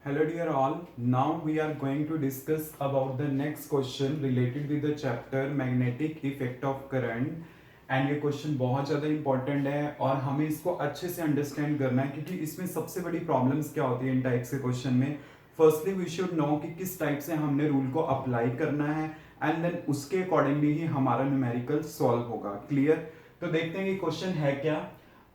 Hello dear all. Now we are going to discuss about the next question related with the chapter magnetic effect of current. And ये question बहुत ज़्यादा important है और हमें इसको अच्छे से अंडरस्टैंड करना है क्योंकि इसमें सबसे बड़ी प्रॉब्लम्स क्या होती है इन टाइप से क्वेश्चन में. फर्स्टली वी शुड नो कि किस टाइप से हमने रूल को अप्लाई करना है एंड देन उसके अकॉर्डिंगली ही हमारा न्यूमेरिकल सॉल्व होगा. क्लियर. तो देखते हैं कि क्वेश्चन है क्या.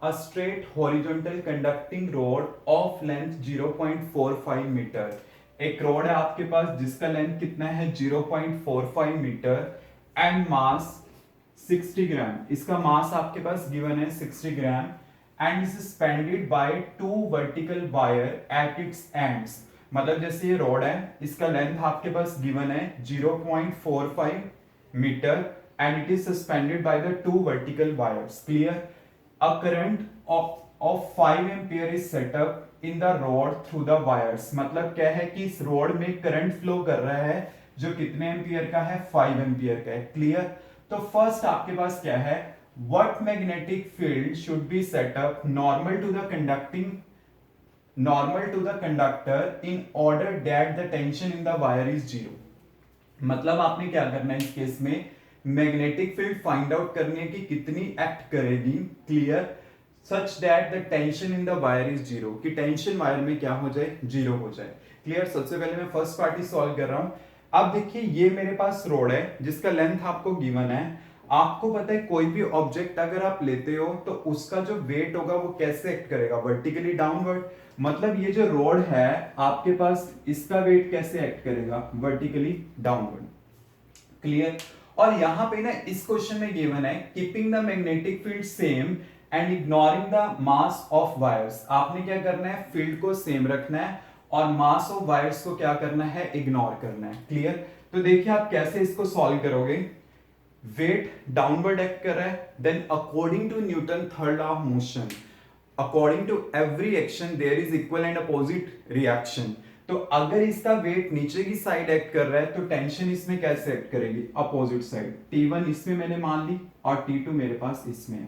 A straight horizontal conducting rod of length 0.45 metre. एक रॉड है आपके पास जिसका लेंथ कितना है 0.45 मीटर एंड मास 60 ग्राम. इसका मास आपके पास गिवन है 60 gram and is suspended by two vertical wire at its ends. मतलब जैसे ये रॉड है इसका लेंथ आपके पास गिवन है 0.45 metre and it is suspended by the two vertical wires. Clear. A current of 5 ampere is set up in the rod through the wires. मतलब क्या है कि इस रॉड में करंट फ्लो कर रहा है जो कितने एम्पियर का है 5 एम्पियर का है. क्लियर. तो फर्स्ट आपके पास क्या है what magnetic field should be set up normal to the conductor in order that the tension in the wire is zero. मतलब आपने क्या करना है इस केस में मैग्नेटिक फील्ड फाइंड आउट करनी है कि कितनी एक्ट करेगी. Clear. Such that the tension in the wire is zero, कि टेंशन वायर में क्या हो जाए जीरो हो जाए. क्लियर. सबसे पहले मैं फर्स्ट पार्ट ही सॉल्व कर रहा हूं. अब देखिए ये मेरे पास रोड है जिसका लेंथ आपको गिवन है. आपको पता है कोई भी ऑब्जेक्ट अगर आप लेते हो तो उसका जो वेट होगा वो कैसे एक्ट करेगा वर्टिकली डाउनवर्ड. मतलब ये जो रोड है आपके पास इसका वेट कैसे एक्ट करेगा वर्टिकली डाउनवर्ड. क्लियर. और यहां पे ना इस क्वेश्चन में गिवन है keeping the magnetic field same and ignoring the mass of wires. आपने क्या करना है फील्ड को सेम रखना है और मास ऑफ वायर्स को क्या करना है इग्नोर करना है. क्लियर. तो देखिए आप कैसे इसको सॉल्व करोगे. वेट डाउनवर्ड एक्ट कर रहा है then according to Newton third law of motion according to every action there is equal and opposite reaction. तो अगर इसका वेट नीचे की साइड एक्ट कर रहा है तो टेंशन इसमें कैसे एक्ट करेगी अपोजिट साइड. T1 इसमें मैंने मान ली और T2 मेरे पास इसमें है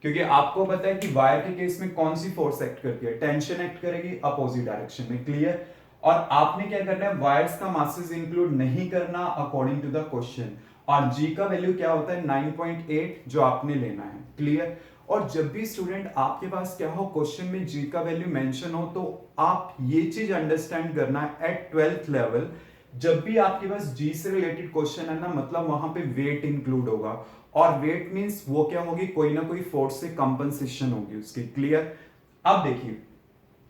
क्योंकि आपको पता है कि वायर के केस में कौन सी फोर्स एक्ट करती है टेंशन एक्ट करेगी अपोजिट डायरेक्शन में. क्लियर. और आपने क्या करना है वायर्स का मासेस इंक्लूड नहीं करना अकॉर्डिंग टू द क्वेश्चन और G का वैल्यू क्या होता है 9.8 जो आपने लेना है. क्लियर. और जब भी स्टूडेंट आपके पास क्या हो क्वेश्चन में G का वैल्यू मेंशन हो तो आप ये चीज अंडरस्टैंड करना एट 12th लेवल. जब भी आपके पास G से रिलेटेड क्वेश्चन है ना मतलब वहां पे वेट इंक्लूड होगा और वेट मींस वो क्या होगी कोई ना कोई फोर्स से कंपनसेशन होगी उसकी. क्लियर. अब देखिए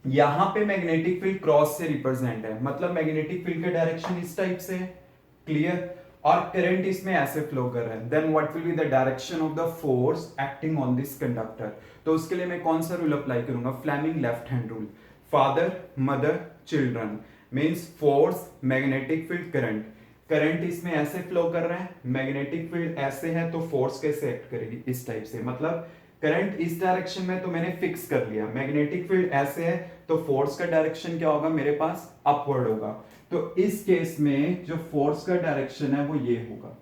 यहां पे मैग्नेटिक फील्ड क्रॉस से रिप्रेजेंट है मतलब मैग्नेटिक फील्ड का डायरेक्शन इस टाइप से है. क्लियर. और करंट इसमें ऐसे फ्लो कर रहा है then what will be the direction of the force acting on this conductor. तो उसके लिए मैं कौन सा रूल अप्लाई करूंगा Fleming left hand rule. Father mother children means force magnetic field current. Current इसमें ऐसे फ्लो कर रहा है मैग्नेटिक फील्ड ऐसे है तो फोर्स कैसे एक्ट करेगी इस टाइप से. मतलब करंट इस डायरेक्शन में तो मैंने फिक्स कर लिया मैग्नेटिक फील्ड ऐसे है तो फोर्स का डायरेक्शन क्या होगा मेरे पास अपवर्ड होगा. तो इस केस में जो फोर्स का डायरेक्शन है वो ये होगा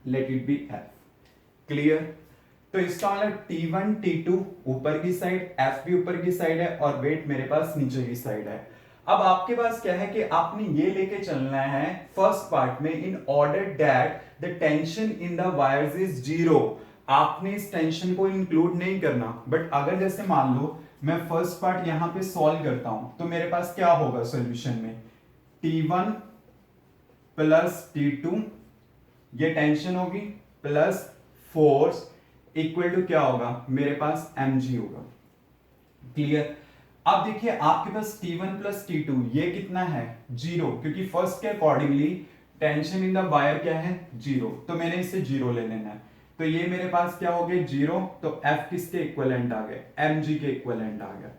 let it be F. Clear. तो इसका मतलब T1 T2 ऊपर की साइड F भी ऊपर की साइड है और वेट मेरे पास नीचे की साइड है. अब आपके पास क्या है कि आपने ये लेके चलना है फर्स्ट पार्ट में in order that the tension in the wires is zero. आपने इस टेंशन को इंक्लूड नहीं करना बट अगर जैसे मान लो मैं फर्स्ट पार्ट यहां पे सॉल्व करता हूं तो मेरे पास क्या होगा सॉल्यूशन में T1 प्लस T2 ये टेंशन होगी प्लस फोर्स इक्वल टू क्या होगा मेरे पास mg होगा. क्लियर. अब देखिए आपके पास T1 प्लस T2 ये कितना है जीरो क्योंकि फर्स्ट के accordingly tension in the wire क्या है जीरो तो मैंने इसे जीरो ले लेना है. तो ये मेरे पास क्या हो गया जीरो तो F किसके इक्विवेलेंट आ गए mg के इक्विवेलेंट आ गया.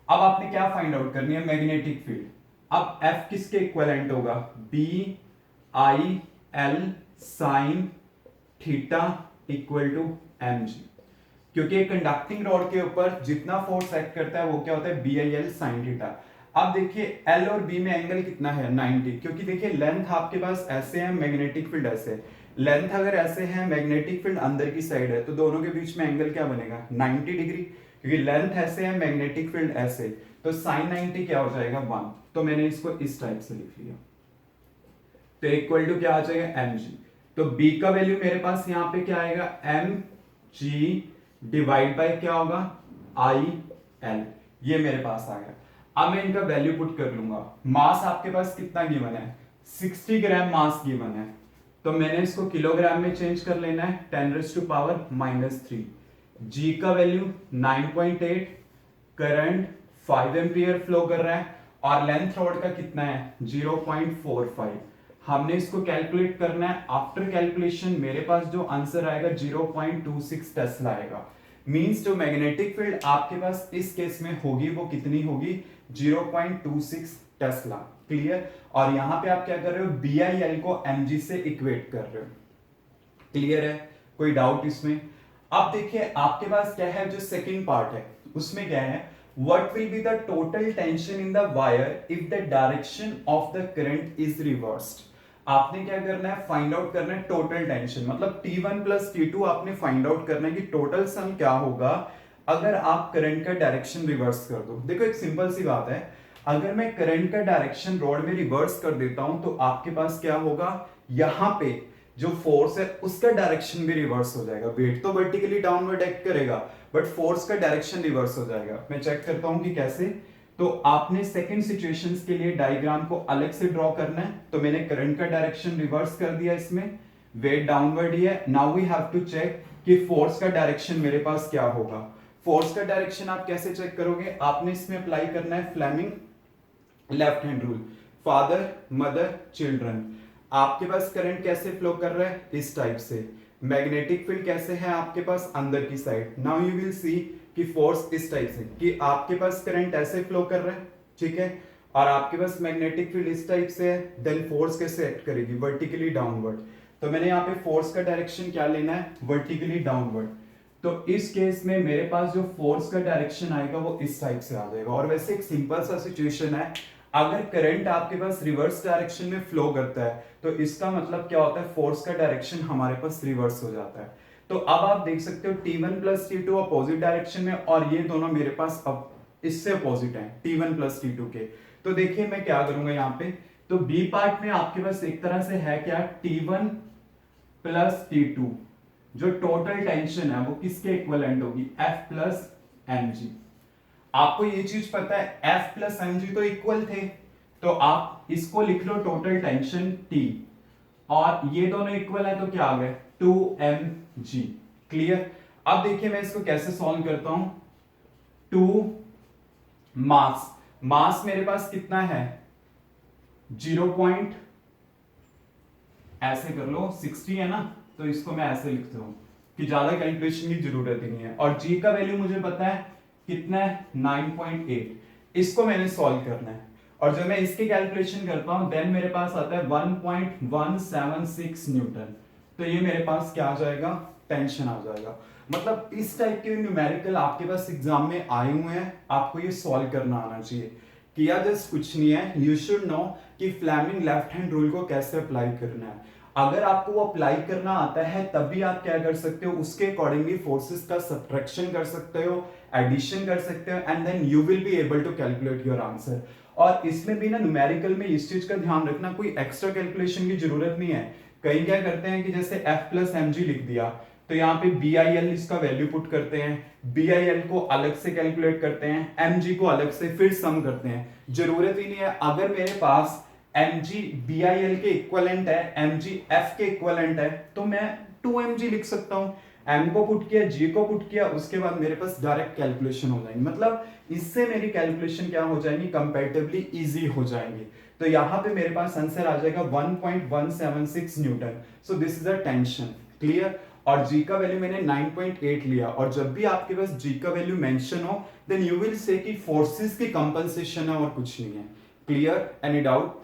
अब आपने क्या फाइंड आउट करनी है मैग्नेटिक फील्ड. अब F किसके इक्विवेलेंट होगा B I L sine theta equal to mg क्योंकि कंडक्टिंग रॉड के ऊपर जितना फोर्स एक्ट करता है वो क्या होता है BIL साइन थीटा. अब देखिए L और B में एंगल कितना है 90 क्योंकि देखिए लेंथ आपके पास ऐसे है मैग्नेटिक फील्ड ऐसे. लेंथ अगर ऐसे है मैग्नेटिक फील्ड अंदर की साइड है तो दोनों के बीच में एंगल क्या बनेगा 90 डिग्री क्योंकि लेंथ ऐसे है मैग्नेटिक फील्ड ऐसे तो साइन 90 क्या हो जाएगा 1, तो मैंने इसको इस टाइप से लिख लिया, तो इक्वल टू क्या आ जाएगा mg। तो b का वैल्यू मेरे पास यहां पे क्या आएगा mg डिवाइड बाय क्या होगा IL, ये मेरे पास आ गया। अब मैं इनका वैल्यू पुट कर लूंगा। मास आपके पास कितना गिवन है 60 ग्राम मास गिवन है, तो मैंने इसको किलोग्राम में चेंज कर लेना है 10⁻³ g का वैल्यू 9.8, करंट 5 एम्पियर फ्लो कर रहा है और लेंथ रोड का कितना है 0.45। हमने इसको कैलकुलेट करना है। आफ्टर कैलकुलेशन मेरे पास जो आंसर आएगा 0.26 टेस्ला आएगा। मींस जो मैग्नेटिक फील्ड आपके पास इस केस में होगी वो कितनी होगी 0.26 टेस्ला। क्लियर। और यहां पे आप क्या कर रहे हो BIL को mg से इक्वेट कर रहे हो। क्लियर है, कोई डाउट इसमें? अब देखिए आपके पास क्या है, जो सेकंड पार्ट है उसमें क्या है, what will be the total tension in the wire if the direction of the current is reversed। आपने क्या करना है, फाइंड आउट करना है टोटल टेंशन, मतलब T1 प्लस T2 आपने फाइंड आउट करना है कि टोटल सम क्या होगा अगर आप करंट का डायरेक्शन रिवर्स कर दो। देखो एक सिंपल सी बात है, अगर मैं करंट का डायरेक्शन रॉड में रिवर्स कर देता हूं तो आपके पास क्या होगा, यहां पे जो फोर्स है उसका डायरेक्शन भी रिवर्स हो जाएगा। वेट तो वर्टिकली डाउनवर्ड एक्ट करेगा बट फोर्स का डायरेक्शन रिवर्स हो जाएगा। मैं चेक करता हूं कि कैसे। तो आपने सेकंड सिचुएशंस के लिए डायग्राम को अलग से ड्रॉ करना है। तो मैंने करंट का डायरेक्शन रिवर्स कर दिया, इसमें वेट डाउनवर्ड ही है। Now we have to check कि फोर्स का डायरेक्शन मेरे पास क्या होगा। फोर्स का डायरेक्शन आप कैसे चेक करोगे, आपने इसमें अप्लाई करना है Fleming left hand rule, father mother children. आपके पास करंट कैसे फ्लो कर रहा है, इस टाइप से। मैग्नेटिक फील्ड कैसे है आपके पास, अंदर की side. Now you will see कि फोर्स इस टाइप से, कि आपके पास करंट ऐसे फ्लो कर रहा है, ठीक है, और आपके पास मैग्नेटिक फील्ड इस टाइप से है। देन फोर्स कैसे एक्ट करेगी, वर्टिकली डाउनवर्ड। तो मैंने यहाँ पे फोर्स का डायरेक्शन क्या लेना है, वर्टिकली डाउनवर्ड। तो इस केस में मेरे पास जो फोर्स का डायरेक्शन आएगा वो इस टाइप से आ जाएगा। और वैसे एक सिंपल सा सिचुएशन है, अगर करंट आपके पास रिवर्स डायरेक्शन में फ्लो करता है तो इसका मतलब क्या होता है, फोर्स का डायरेक्शन हमारे पास रिवर्स हो जाता है। तो अब आप देख सकते हो T1 plus T2 opposite direction में, और ये दोनों मेरे पास अब इससे अपोजिट है T1 प्लस T2 के। तो देखिए मैं क्या करूंगा यहाँ पे, तो बी पार्ट में आपके पास एक तरह से है क्या, T1 प्लस T2, जो टोटल टेंशन है वो किसके इक्विवेलेंट होगी, F प्लस mg। आपको ये चीज पता है F प्लस mg तो इक्वल थे, तो आप इसको लिख लो टोटल टेंशन T, और ये दोनों इक्वल है तो क्या आ गए 2mg। क्लियर। अब देखिए मैं इसको कैसे सॉल्व करता हूं। 2 मास, मास मेरे पास कितना है 0 पॉइंट, ऐसे कर लो 60 है ना, तो इसको मैं ऐसे लिखता हूं कि ज्यादा कैलकुलेशन की जरूरत ही नहीं है। और g का वैल्यू मुझे पता है कितना है 9.8। इसको मैंने सॉल्व करना है, और जब मैं इसकी कैलकुलेशन करता हूं देन मेरे पास आता है 1.176 न्यूटन। तो ये मेरे पास क्या आ जाएगा, टेंशन आ जाएगा। मतलब इस टाइप के न्यूमेरिकल आपके पास एग्जाम में आए हुए हैं, आपको ये सॉल्व करना आना चाहिए। किया जस्ट कुछ नहीं है, यू शुड नो कि फ्लेमिंग लेफ्ट हैंड रूल को कैसे अप्लाई करना है। अगर आपको वो अप्लाई करना आता है तभी आप क्या कर सकते हो, उसके अकॉर्डिंगली फोर्सेस का सब्ट्रैक्शन कर सकते हो, एडिशन कर सकते हो, and then you will be able to calculate your answer. और इसमें भी ना न्यूमेरिकल में इस चीज का ध्यान रखना, कोई एक्स्ट्रा कैलकुलेशन की जरूरत नहीं है। कई क्या करते हैं कि जैसे F प्लस mg लिख दिया, तो यहाँ पे BIL इसका वैल्यू पुट करते हैं, BIL को अलग से कैलकुलेट करते हैं, mg को अलग से, फिर सम करते हैं। जरूरत ही नहीं है। अगर मेरे पास mg BIL के इक्विवेलेंट है, mg F के इक्विवेलेंट है, तो मैं 2mg लिख सकता हूँ। m को पुट किया, g को पुट किया, उसके बाद मेरे पास डायरेक्ट कैलकुलेशन हो जाएंगी। मतलब इससे मेरी कैलकुलेशन क्या हो जाएंगी, कंपैरेटिवली इजी हो जाएंगी। तो यहाँ पे मेरे पास आंसर आ जाएगा 1.176 Newton. So this is a tension. Clear. और g का वैल्यू मैंने 9.8 लिया, और जब भी आपके पास g का वैल्यू मेंशन हो देन यू विल से कि फोर्सेस की कंपनसेशन है और कुछ नहीं है। क्लियर। Any doubt?